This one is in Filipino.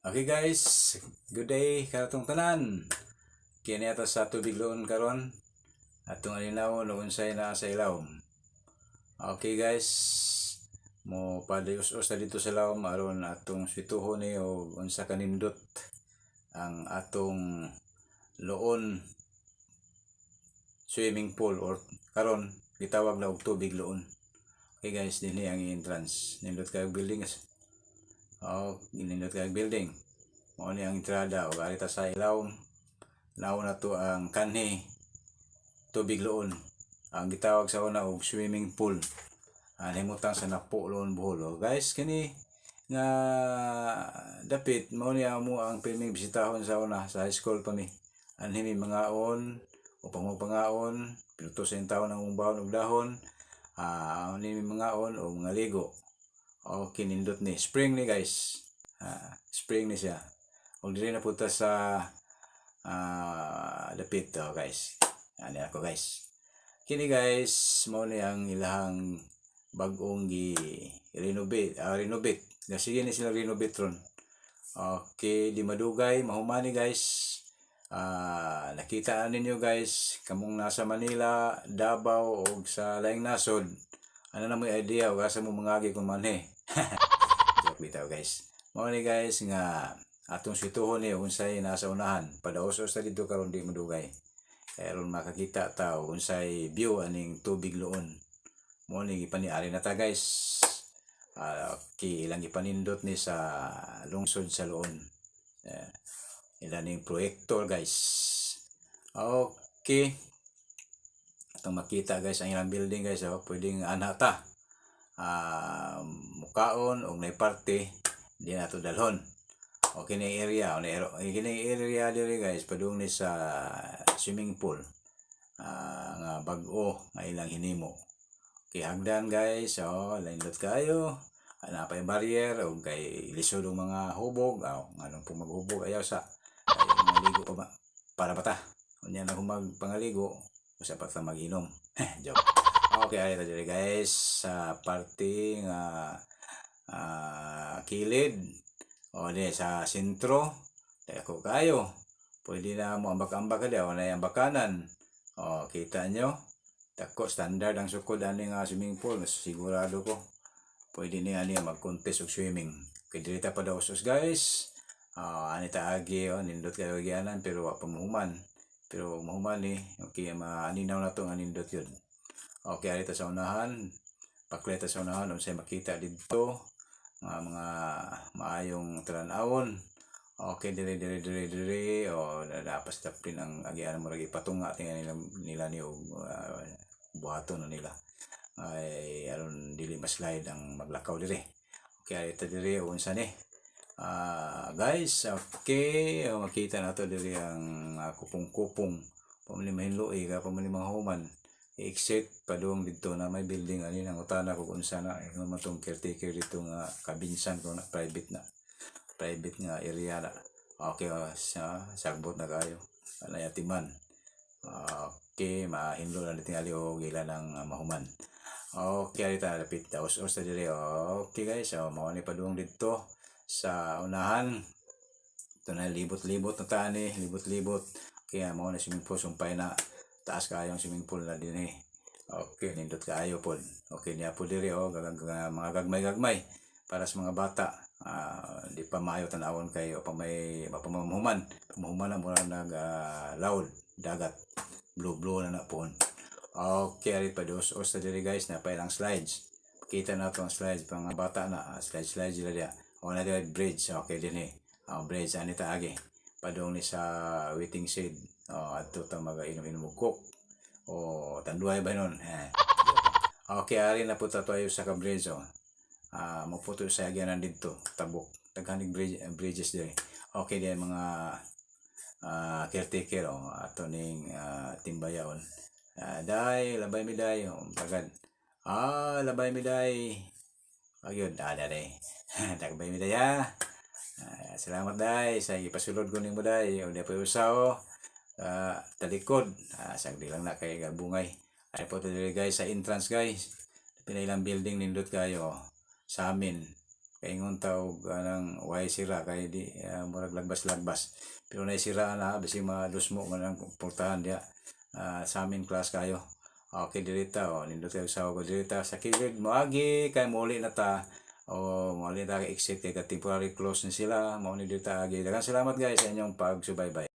Okay guys, good day karatong tanan. Kini ato sa tubig loon karon. Atong alinaw unsay na sa ilawom. Okay guys, mo padayos-os na dito sa ilawom aron atong swituhon ni og unsa kanindot ang atong loon swimming pool or karon gitawag na og tubig loon. Okay guys, dinhi ang entrance. Nindot kay building. Nindot kay building. Mao ni ang entrada o arita sa ilawom. Nauna na to ang kanhi tubig loon. Ang gitawag sa una og swimming pool. Himutang sa napo loon buhol. Guys, kini nga dapit mao ni amo ang pirming bisitahon sa una sa high school pa mi. Anhimi mangaon o pangaon, pinuto sa taon ang umbawon og dahon. Anhimi mangaon o mga ligo. O kinindot ni spring ni guys. Spring ni siya. O diri na punta sa dapit to guys. Ani ako guys. Kini guys, mao ni ang ilahang bag-ong renovate. Sige ni sila renovate ron. Okay, di madugay, mahumani guys. Nakita ninyo guys, kamong nasa Manila, Davao o sa laing nasod. Ano na mo idea o asa mo mangagi kung manhe. Joke bitaw guys. Mao ni guys nga atong situhon ni unsay nasa unahan. Padaos-os ta dito karon di madugay. Aron makakita ta unsay view aning tubig loon. Mo ni gipaniari na ta guys. Okay, ilang ipanindot ni sa lungsod sa loon. Ilan ning proyektor guys. Okay. Atong makita guys ang ilang building guys. Pwedeng ana ta. Mukaon o may parte di na to dalhon. Okay na area. Kini area diri guys padung ni sa swimming pool. Nga bag-o nga ilang hinimo. Okay, hagdan guys. Laindot kayo. Ana pa yung barrier o kay lisod ang mga hubog. Anong pong maghubog ayaw sa maligo pa ba? Para bata. Unya na humag pangaligo. Usa pa ta mag-inom. Joke. Okay, ay diri guys sa parte nga kilid o di sa sentro dako kayo. Pwede na mo ambak-ambak ka na yung bakanan. Kita nyo. Dako standard ang sukod ani nga swimming pool. Sigurado ko. Pwede niya mag-contest og swimming. Kay diri ta pa daw sus guys. Ani ta agi nindot kayo gianan pero wa pa mahuman. Pero mahuman ni okay maaninaw na to nga nindot yun. Okay, arita sa unahan. Pakleta sa unahan unsay makita didto mga maayong talan-awon. Okay, diri dapas tapin ang agian mo ragi patunga tinga nila ni buhaton na nila. Ay aron dili maslide ang maglakaw diri. Okay, arita diri unsa ni. Guys, okay, makita na to diri ang kupong-kupong pamalimahinloy ka pamalimahuman. Exit padung dito na may building ani nang utana kung unsa na matong caretaker dito nga kabinsan ko na private nga area na. Okay, sagbot na kayo anayatiman. Okay, mahinlo na tingali og ila ng mahuman. Okay, arita lapit os diri. Okay guys, mao ni padung dito sa unahan. Ito na libot-libot na tani, libot-libot. Kaya mao na swimming pool sumpay na taas kayo ang swimming pool na din. Okay, nindot kayo po. Okay, niya po diri mga gagmay-gagmay para sa mga bata. Di pa maayo tanawon kayo pa may mapamamuhuman. Pamahuman na muna loud dagat. Blue na po. Okay, arit pa dos sa diri guys na pailang slides. Kita na to ang slides pang bata na slide dira dia. Na diri bridge. Okay din bridge ani ta agi. Padung ni sa waiting shed. Adto ta mag-inom-inom og coke o tanduay ba nun. Okay, ari na po tayo sa ka-bridge. Maputo sa agyanan dito tabok taghanig bridges diri. Okay din mga caretaker ato ning timbayaon. Day labay mi day tagad. Labay mi day. Ayun day. Tagbay mi day salamat day sa ipasulod ko nimo day. Unya pa usaw talikod sagdi lang na kay gabungay. Ay po diri guys sa entrance guys. Pinailang building nindot kayo sa amin. kaingon ta og anang way sira kay di murag lagbas-lagbas. Pero nay sira na basi malusmo man ang portahan diha sa amin class kayo. Okay dirita nindot kayo sa ko dirita sa kilid moagi kay muli na ta muli na ta exit kay temporary close na sila mo ni dirita agi. Daghang salamat guys sa inyong pagsubaybay.